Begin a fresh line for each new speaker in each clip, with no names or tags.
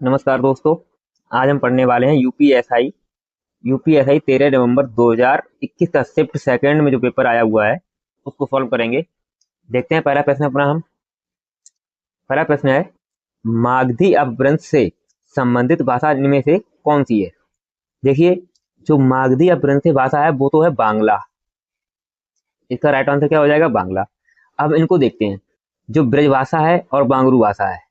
नमस्कार दोस्तों। आज हम पढ़ने वाले हैं यूपीएसआई 13 नवंबर 2021 का शिफ्ट सेकंड में जो पेपर आया हुआ है उसको सॉल्व करेंगे। देखते हैं पहला प्रश्न अपना। पहला प्रश्न है, मागधी अपभ्रंश से संबंधित भाषा इनमें से कौन सी है। देखिए, जो मागधी अपभ्रंश से भाषा है वो तो है बांग्ला। इसका राइट आंसर क्या हो जाएगा? बांग्ला। अब इनको देखते हैं, जो ब्रजभाषा है और बांगरू भाषा है।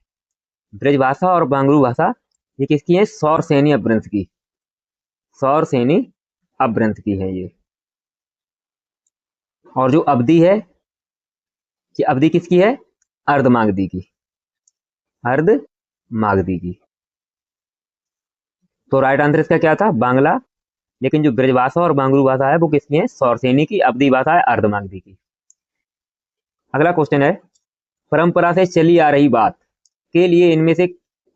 ब्रजभाषा और बांगरू भाषा ये किसकी है? सौरसेनी अपभ्रंश की। सौरसेनी अपभ्रंश की है ये। और जो अवधि है, ये अवधि किसकी है? अर्धमागधी की। अर्धमागधी की। तो राइट आंसर इसका क्या था? बांग्ला। लेकिन जो ब्रजभाषा और बांगरू भाषा है वो किसकी है? सौरसेनी की। अवधि भाषा है अर्धमागधी की। अगला क्वेश्चन है, परंपरा से चली आ रही बात के लिए इनमें से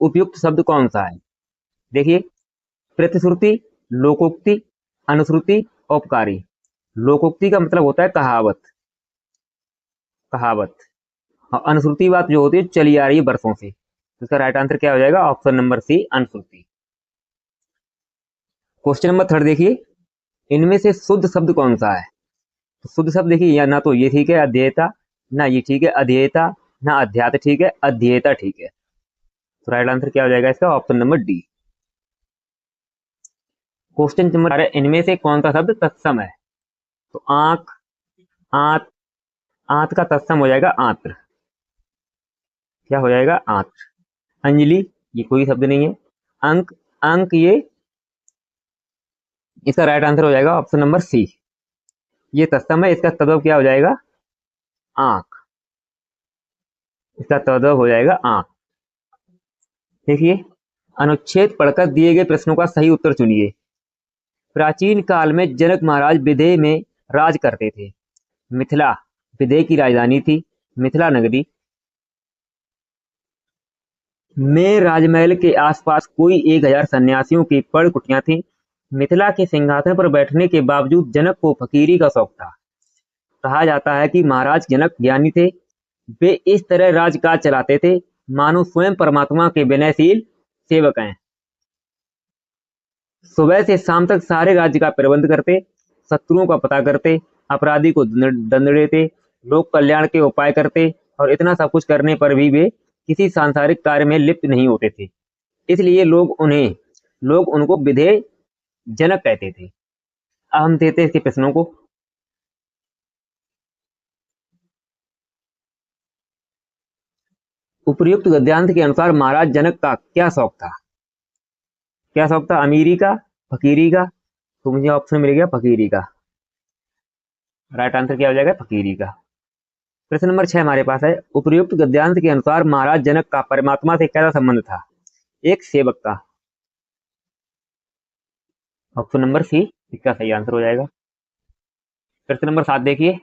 उपयुक्त शब्द कौन सा है। देखिए, प्रतिश्रुति, लोकोक्ति, अनुश्रुति, औपकारी। लोकोक्ति का मतलब होता है कहावत। कहावत। और अनुश्रुति बात जो होती है चली आ रही है बरसों से। तो इसका राइट आंसर क्या हो जाएगा? ऑप्शन नंबर सी, अनुश्रुति। क्वेश्चन नंबर 3 देखिए, इनमें से शुद्ध शब्द कौन सा है। तो शुद्ध शब्द देखिए, या ना तो ये ठीक है अध्येयता, ना ये ठीक है अध्येयता, ना अध्यात्म ठीक है, अध्येयता ठीक है। तो राइट आंसर क्या हो जाएगा इसका? Option number D. Question number 4, इनमें से कौन सा शब्द तत्सम है। तो आंख, आंत। आंत का तत्सम हो जाएगा आंत्र। क्या हो जाएगा? आंत्र। अंजलि, ये कोई शब्द नहीं है। अंक, अंक, ये इसका राइट आंसर हो जाएगा ऑप्शन नंबर सी। ये तत्सम है, इसका तद्भव क्या हो जाएगा? आंख। इसका तद्भव हो जाएगा आंख। देखिए, अनुच्छेद पढ़कर दिए गए प्रश्नों का सही उत्तर चुनिए। प्राचीन काल में जनक महाराज विदेह में राज करते थे। मिथिला विदेह की राजधानी थी। मिथिला नगरी में राजमहल के आसपास कोई 1000 सन्यासियों की पड़ कुटियां थीं। मिथिला के सिंहासन पर बैठने के बावजूद जनक को फकीरी का शौक था। कहा जाता है कि महाराज जनक ज्ञानी थे। वे इस तरह राजकाज चलाते थे मानो स्वयं परमात्मा के विनयशील सेवक हैं। सुबह से शाम तक सारे राज्य का प्रबंध करते, शत्रुओं का पता करते, अपराधी को दंड देते, लोक कल्याण के उपाय करते, और इतना सब कुछ करने पर भी वे किसी सांसारिक कार्य में लिप्त नहीं होते थे। इसलिए लोग उनको विधेय जनक कहते थे। अब हम देते इसके प्रश्नों को। उपर्युक्त गद्यांश के अनुसार महाराज जनक का क्या शौक था? क्या शौक था? अमीरी का, फकीरी का। तो मुझे ऑप्शन मिल गया फकीरी का। राइट आंसर क्या हो जाएगा? फकीरी का। प्रश्न नंबर 6 हमारे पास है, उपर्युक्त गद्यांश के अनुसार महाराज जनक का परमात्मा से कैसा संबंध था? एक सेवक का। ऑप्शन नंबर सी इसका सही आंसर हो जाएगा। प्रश्न नंबर 7 देखिए,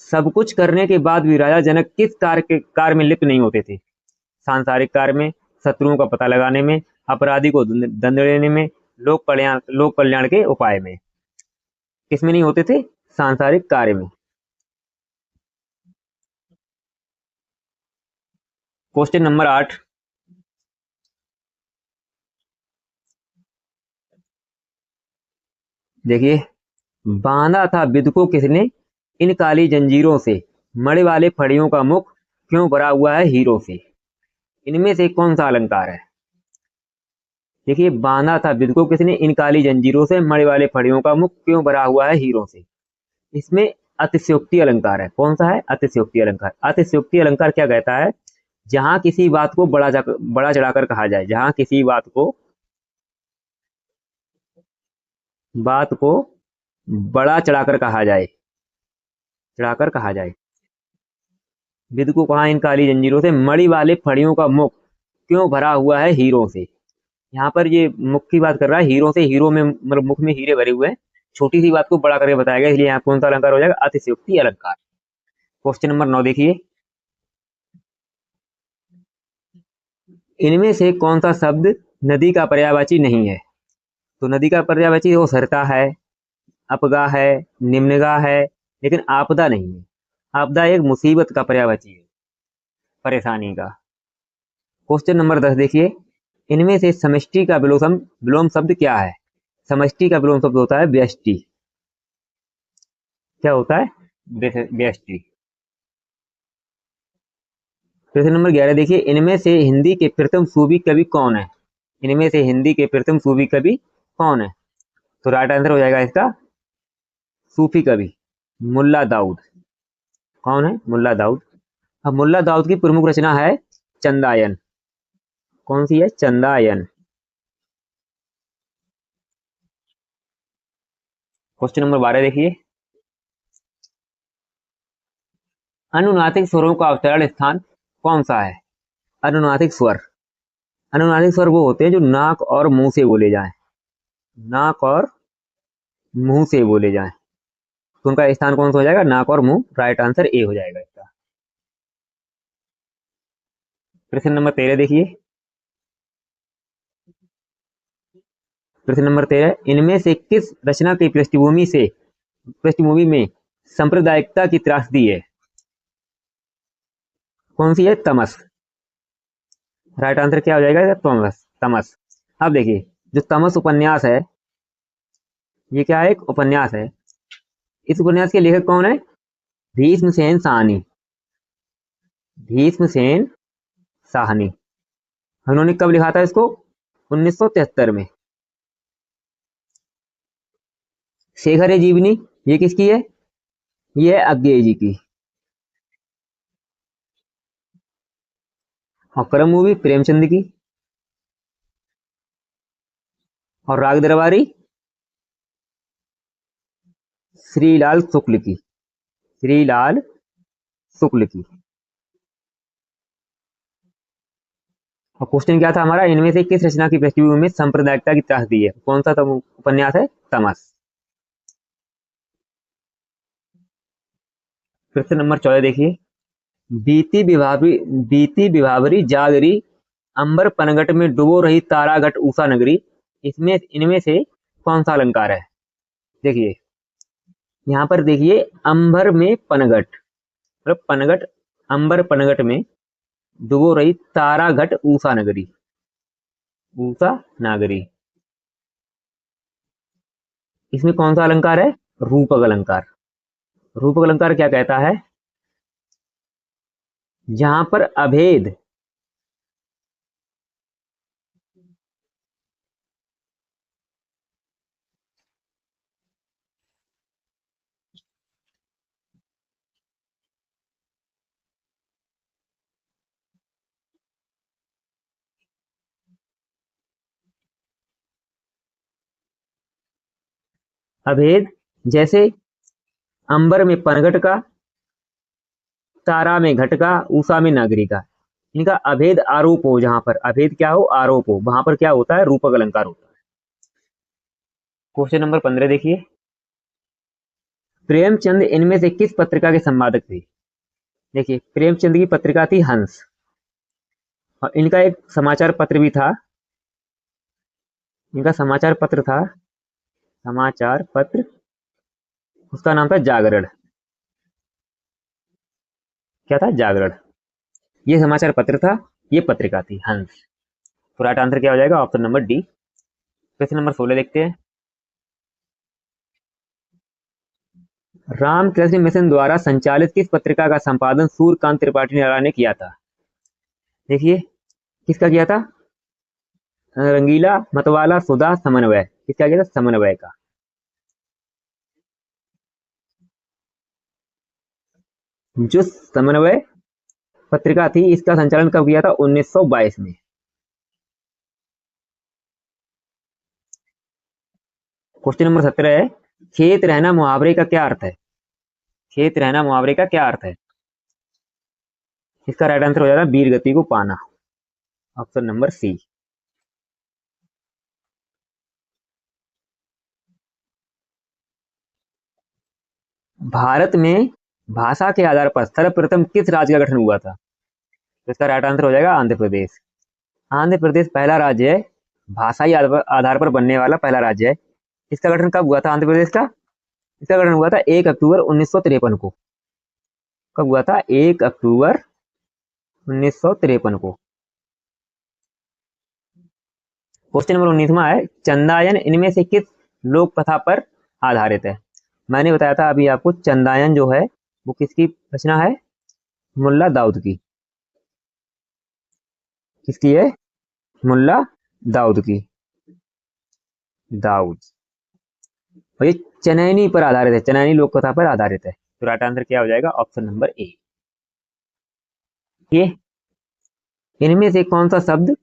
सब कुछ करने के बाद भी राजा जनक किस कार्य में लिप्त नहीं होते थे? सांसारिक कार्य में, शत्रुओं का पता लगाने में, अपराधी को दंड देने में, लोक कल्याण के उपाय में। किसमें नहीं होते थे? सांसारिक कार्य में। क्वेश्चन नंबर 8, देखिए, बांधा था विद को किसने इन काली जंजीरों से, मणि वाले फड़ियों का मुख क्यों भरा हुआ है हीरो से। इनमें से कौन सा अलंकार है? देखिए, बांधा था विद को किसने इन काली जंजीरों से, मणि वाले फड़ियों का मुख क्यों भरा हुआ है हीरो से। इसमें अतिशयोक्ति अलंकार है। कौन सा है? अतिशयोक्ति अलंकार। अतिशयोक्ति अलंकार क्या कहता है? जहां किसी बात को बड़ा चढ़ाकर कहा जाए, जहां किसी बात को बड़ा चढ़ाकर कहा जाए। विद को कहा इन काली जंजीरों से, मणि वाले फड़ियों का मुख क्यों भरा हुआ है हीरो से। यहाँ पर ये मुख की बात कर रहा है, हीरो से। हीरो में मतलब मुख में हीरे भरे हुए हैं। छोटी सी बात को बड़ा करके बताया गया, इसलिए यहाँ कौन सा अलंकार हो जाएगा? अतिशयोक्ति अलंकार। क्वेश्चन नंबर 9 देखिए, इनमें से कौन सा शब्द नदी का पर्यायवाची नहीं है? तो नदी का पर्यायवाची वो सरता है, अपगा है, निम्नगा है, लेकिन आपदा नहीं है। आपदा एक मुसीबत का पर्यायवाची है, परेशानी का। क्वेश्चन नंबर 10 देखिए, इनमें से समष्टि का विलोम शब्द क्या है? समष्टि का विलोम शब्द होता है व्यष्टि। क्या होता है? व्यष्टि। प्रश्न नंबर 11 देखिए, इनमें से हिंदी के प्रथम सूफी कवि कौन है? इनमें से हिंदी के प्रथम सूफी कवि कौन है? तो राइट आंसर हो जाएगा इसका सूफी कवि मुल्ला दाऊद। कौन है? मुल्ला दाऊद। अब मुल्ला दाऊद की प्रमुख रचना है चंदायन। कौन सी है? चंदायन। क्वेश्चन नंबर 12 देखिए, अनुनासिक स्वरों का अवतरण स्थान कौन सा है? अनुनासिक स्वर। अनुनासिक स्वर वो होते हैं जो नाक और मुंह से बोले जाएं। नाक और मुंह से बोले जाएं, तो उनका स्थान कौन सा हो जाएगा? नाक और मुंह। राइट आंसर ए हो जाएगा इसका। प्रश्न नंबर 13 देखिए, प्रश्न नंबर 13, इनमें से किस रचना की पृष्ठभूमि में सांप्रदायिकता की त्रासदी है? कौन सी है? तमस। राइट आंसर क्या हो जाएगा? तमस। तमस। अब देखिए, जो तमस उपन्यास है, ये क्या है? एक उपन्यास है। इस उपन्यास के लेखक कौन है? भीष्मसेन साहनी। भीष्मसेन साहनी। उन्होंने कब लिखा था इसको? 1973 में। शेखर ए जीवनी, ये किसकी है? ये है अज्ञेय जी की। और करम मूवी प्रेमचंद की। और राग दरबारी श्रीलाल शुक्ल की। श्रीलाल शुक्ल की। और क्वेश्चन क्या था हमारा? इनमें से किस रचना की पृष्ठभूमि में सांप्रदायिकता की त्रासदी है? कौन सा उपन्यास है? तमस। प्रश्न नंबर 14 देखिए, बीती विभावरी जागरी अंबर पनघट में डुबो रही तारा घट ऊषा नगरी, इसमें इनमें से कौन सा अलंकार है? देखिए, यहाँ पर देखिए, अंबर में पनघट, मतलब पनघट, अंबर पनघट में डुबो रही तारा घट ऊषा नगरी। ऊषा नागरी, इसमें कौन सा अलंकार है? रूपक अलंकार। रूपक अलंकार क्या कहता है? जहां पर अभेद, अभेद, जैसे अंबर में पनघट का, तारा में घट का, ऊषा में नागरी का, इनका अभेद आरोप हो, जहां पर अभेद क्या हो? आरोप हो, वहां पर क्या होता है? रूपक अलंकार होता है। क्वेश्चन नंबर 15 देखिए, प्रेमचंद इनमें से किस पत्रिका के संपादक थे? देखिए, प्रेमचंद की पत्रिका थी हंस, और इनका एक समाचार पत्र भी था। इनका समाचार पत्र था, समाचार पत्र, उसका नाम था जागरण। क्या था? जागरण। ये समाचार पत्र था, ये पत्रिका थी हंस। तो राइट आंसर क्या हो जाएगा? Option number D. Question number 16 देखते हैं, रामकृष्ण मिशन द्वारा संचालित किस पत्रिका का संपादन सूर्यकांत त्रिपाठी निराला ने किया था? देखिए, किसका किया था? रंगीला, मतवाला, सुधा, समन्वय। किसका किया था? समन्वय का। जो समन्वय पत्रिका थी, इसका संचालन कब किया था? 1922 में। क्वेश्चन नंबर 17 है, खेत रहना मुहावरे का क्या अर्थ है? खेत रहना मुहावरे का क्या अर्थ है? इसका राइट आंसर हो जाएगा वीर गति को पाना। ऑप्शन नंबर सी। भारत में भाषा के आधार पर सर्वप्रथम किस राज्य का गठन हुआ था? तो इसका राइट आंसर हो जाएगा आंध्र प्रदेश। आंध्र प्रदेश पहला राज्य है, भाषाई आधार पर बनने वाला पहला राज्य है। इसका गठन कब हुआ था आंध्र प्रदेश का? इसका गठन हुआ था 1 अक्टूबर 1953 को। कब हुआ था? 1 अक्टूबर 1953 को। क्वेश्चन नंबर 19वां है, चंदायन इनमें से किस लोक कथा पर आधारित है? मैंने बताया था अभी आपको, चंदायन जो है वो किसकी रचना है? मुल्ला दाऊद की। किसकी है? मुल्ला दाऊद की। दाऊद। और ये चनैनी पर आधारित है, चनैनी लोक कथा पर आधारित है। तो राइट आंसर क्या हो जाएगा? Option number A. ये इनमें से कौन सा शब्द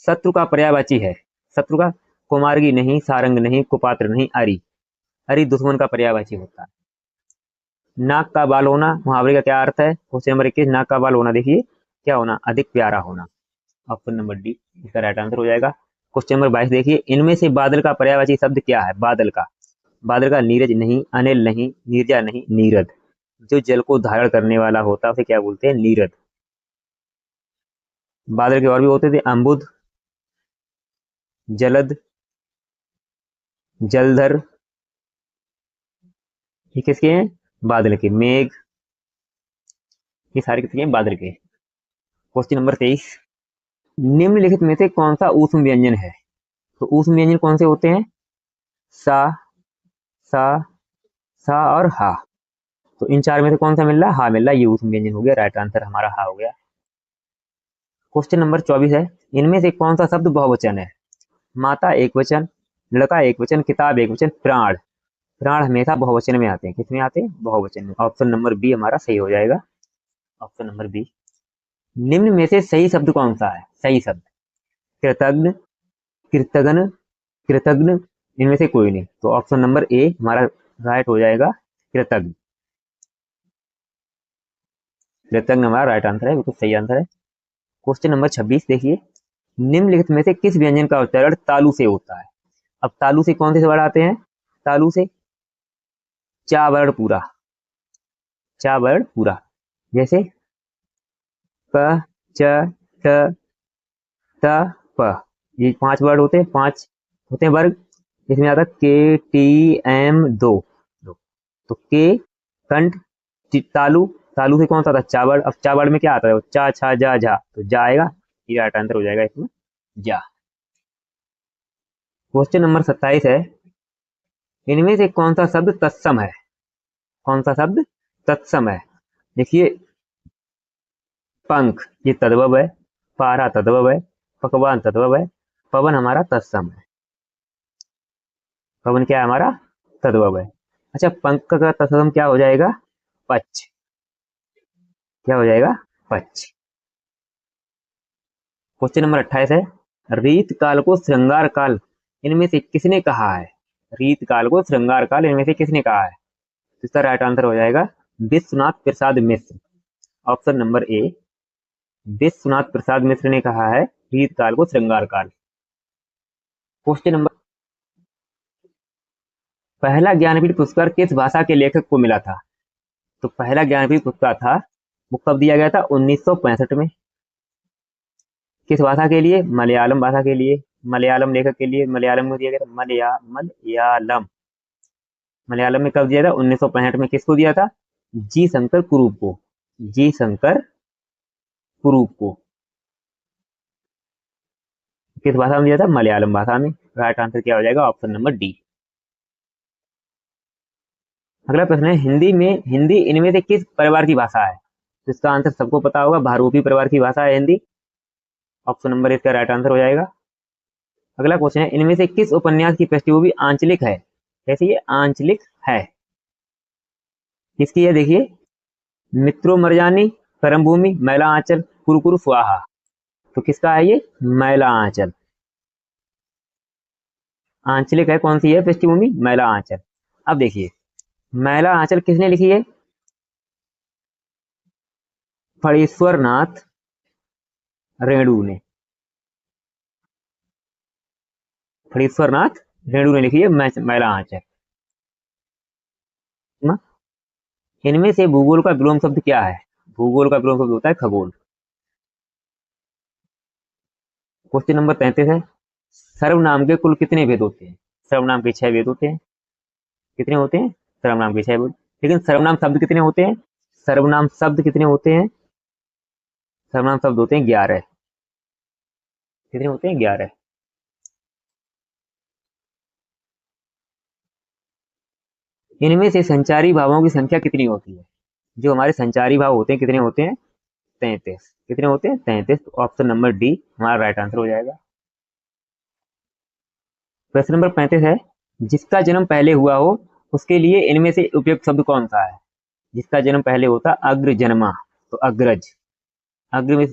शत्रु का पर्यायवाची है? शत्रु का, कुमारगी नहीं, सारंग नहीं, कुपात्र नहीं, अरि। अरि दुश्मन का पर्यायवाची होता है। नाक का बाल होना, मुहावरे का क्या अर्थ है? क्वेश्चन नंबर 21, नाक का बाल होना देखिए क्या होना? अधिक प्यारा होना। ऑप्शन नंबर डी इसका राइट आंसर हो जाएगा। क्वेश्चन नंबर 22 देखिए, इनमें से बादल का पर्यायवाची शब्द क्या है? बादल का, बादल का नीरज नहीं, अनिल नहीं, नीरजा नहीं, नीरद। जो जल को धारण करने वाला होता है उसे क्या बोलते हैं? नीरद। बादल के और भी होते थे, अम्बुद, जलद, जलधर। ये किसके हैं? बादल के। मेघ, ये सारे किसके हैं? बादल के। क्वेश्चन नंबर 23, निम्नलिखित में से कौन सा ऊष्म व्यंजन है? तो ऊष्म व्यंजन कौन से होते हैं? सा, सा, सा और हा। तो इन चार में से कौन सा मिल रहा है? हा मिल रहा है। ये ऊष्म व्यंजन हो गया। राइट आंसर हमारा हा हो गया। क्वेश्चन नंबर 24 है, इनमें से कौन सा शब्द बहुवचन है? माता एक वचन, लड़का एक वचन, किताब एक वचन, प्राण। प्राण हमेशा बहुवचन में आते हैं। किसमें आते हैं? बहुवचन में। ऑप्शन नंबर बी हमारा सही हो जाएगा। Option number B. निम्न में से सही शब्द कौन सा है? सही शब्द कृतज्ञ, कृतघ्न, कृतज्ञ, इनमें से कोई नहीं। तो ऑप्शन नंबर ए हमारा राइट हो जाएगा, कृतज्ञ। कृतज्ञ हमारा राइट आंसर है, बिल्कुल सही आंसर है। क्वेश्चन नंबर 26 देखिए, निम्नलिखित में से किस व्यंजन का उच्चारण तालु से होता है? अब तालु से कौन से वर्ड आते हैं? तालु से चा वर्ड पूरा, चा वर्ड पूरा। जैसे प, च, ट, त, प। ये 5 वर्ड होते हैं, 5 होते हैं वर्ग। इसमें आता है के, टी, एम, दो। तो के, कंठ, तालु। तालु से कौन सा था? चावड़। अब चावड़ में क्या आता है? चा, छा, जा, झा। तो जा आएगा। ये राइट आंसर हो जाएगा इसमें, जा। क्वेश्चन नंबर 27 है, इनमें से कौन सा शब्द तत्सम है? कौन सा शब्द तत्सम है? देखिए, पंख ये तद्भव है, पारा तद्भव है, पकवान तद्भव है, पवन हमारा तत्सम है। पवन क्या है? हमारा तद्भव है। अच्छा, पंख का तत्सम क्या हो जाएगा? पक्ष। क्या हो जाएगा? पक्ष। क्वेश्चन नंबर 28 है, रीत काल को श्रृंगार काल इनमें से किसने कहा है? रीत काल को श्रृंगार काल इनमें से किसने कहा है? तो इसका राइट आंसर हो जाएगा Vishwanath Prasad Mishra. Option number A, Vishwanath Prasad Mishra ने कहा है रीत काल को श्रृंगार काल। क्वेश्चन नंबर, पहला ज्ञानपीठ पुरस्कार किस भाषा के लेखक को मिला था? तो पहला ज्ञानपीठ पुरस्कार था वो कब दिया गया था? 1965 में। किस भाषा के लिए? मलयालम भाषा के लिए, मलयालम लेखक के लिए। मलयालम में दिया गया था, मलयालम। मलयालम में कब दिया था? 1965 में। किसको दिया था? जी शंकर कुरूप को। जी शंकर कुरूप को। किस भाषा में दिया था? मलयालम भाषा में। राइट आंसर क्या हो जाएगा? Option number D. अगला प्रश्न है, हिंदी इनमें से किस परिवार की भाषा है? तो इसका आंसर सबको पता होगा, बहुरूपी परिवार की भाषा है हिंदी। ऑप्शन नंबर इसका राइट आंसर हो जाएगा। अगला क्वेश्चन है, इनमें से किस उपन्यास की पृष्ठभूमि आंचलिक है? कैसी ये आंचलिक है? किसकी है? देखिए, मित्रो मरजानी, करम भूमि, मैला आंचल, कुरकुर स्वाहा। तो किसका है ये? मैला आंचल। आंचलिक है, कौन सी है पृष्ठभूमि? मैला आंचल। अब देखिए, मैला आंचल किसने लिखी है? फणीश्वर नाथ रेणु ने। फणीश्वर नाथ रेणु ने लिखी है मैला आंचल ना? इनमें से भूगोल का विलोम शब्द क्या है? भूगोल का विलोम शब्द होता है खगोल। क्वेश्चन नंबर 33 है, सर्वनाम के कुल कितने भेद होते हैं? सर्वनाम के 6 भेद होते हैं। कितने होते हैं? सर्वनाम के 6 भेद। लेकिन सर्वनाम शब्द कितने होते हैं? सर्वनाम शब्द कितने होते हैं? सर्वनाम शब्द होते हैं 11। कितने होते हैं? 11। इनमें से संचारी भावों की संख्या कितनी होती है? जो हमारे संचारी भाव होते हैं कितने होते हैं? 33। कितने होते हैं? 33। तो ऑप्शन नंबर डी हमारा राइट आंसर हो जाएगा। प्रश्न नंबर 35 है, जिसका जन्म पहले हुआ हो उसके लिए इनमें से उपयुक्त शब्द कौन सा है? जिसका जन्म पहले होता अग्र जन्मा, तो अग्रज। अग्र में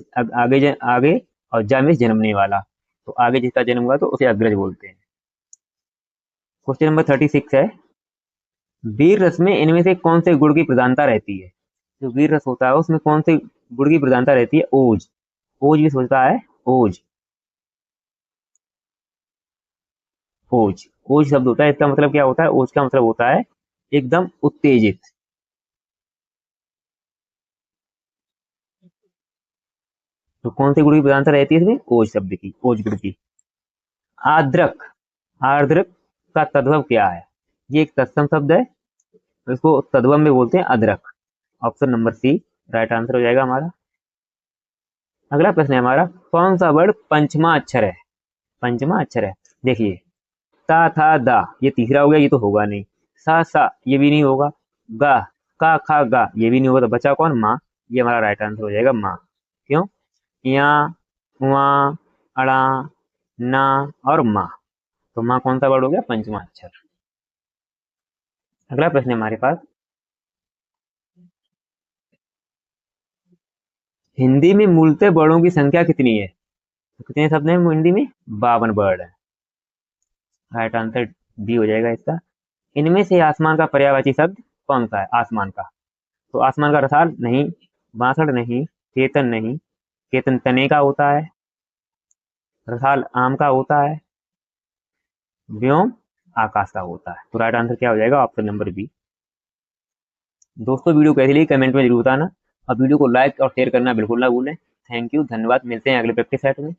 आगे और जा में जन्मने वाला, तो आगे जिसका जन्म हुआ तो उसे अग्रज बोलते हैं। क्वेश्चन नंबर 36 है, वीर रस में इनमें से कौन से गुण की प्रधानता रहती है? जो वीर रस होता है उसमें कौन से गुण की प्रधानता रहती है? ओज। ओज भी सोचता है, ओज। ओज, ओज शब्द होता है, इसका मतलब क्या होता है? ओज का मतलब होता है एकदम उत्तेजित। तो कौन से गुण की प्रधानता रहती है इसमें? ओज शब्द की, ओज गुण की। आर्द्रक, आर्द्रक का तद्भव क्या है? ये एक तत्सम शब्द है, इसको तद्भव में बोलते हैं अदरक। Option number C right answer हो जाएगा हमारा। अगला प्रश्न है हमारा, कौन सा वर्ड पंचमा अक्षर है? पंचमा अक्षर है, देखिए, ता था दा, ये तीसरा हो गया, ये तो होगा नहीं। सा ये भी नहीं होगा। गा, का खा गा, ये भी नहीं होगा, तो बचा कौन? माँ। ये हमारा राइट आंसर हो जाएगा, माँ। क्यों? या, वहाँ, अड़ा, ना और माँ, तो माँ कौन सा वर्ड हो गया? पंचमा अक्षर। अगला प्रश्न है हमारे पास, हिंदी में मूलतः वर्णों की संख्या कितनी है? तो कितने शब्द हैं हिंदी में? 52 वर्ड है। राइट आंसर बी हो जाएगा इसका। इनमें से आसमान का पर्यायवाची शब्द कौन सा है? आसमान का, तो आसमान का रसाल नहीं, बांसड़ नहीं, केतन नहीं। केतन तने का होता है, रसाल आम का होता है, व्योम आकाश का होता है। तो राइट आंसर क्या हो जाएगा? Option number B. दोस्तों वीडियो कैसी लगी कमेंट में जरूर बताना, और वीडियो को लाइक और शेयर करना बिल्कुल ना भूलें। थैंक यू, धन्यवाद। मिलते हैं अगले प्रैक्टिस सेट में।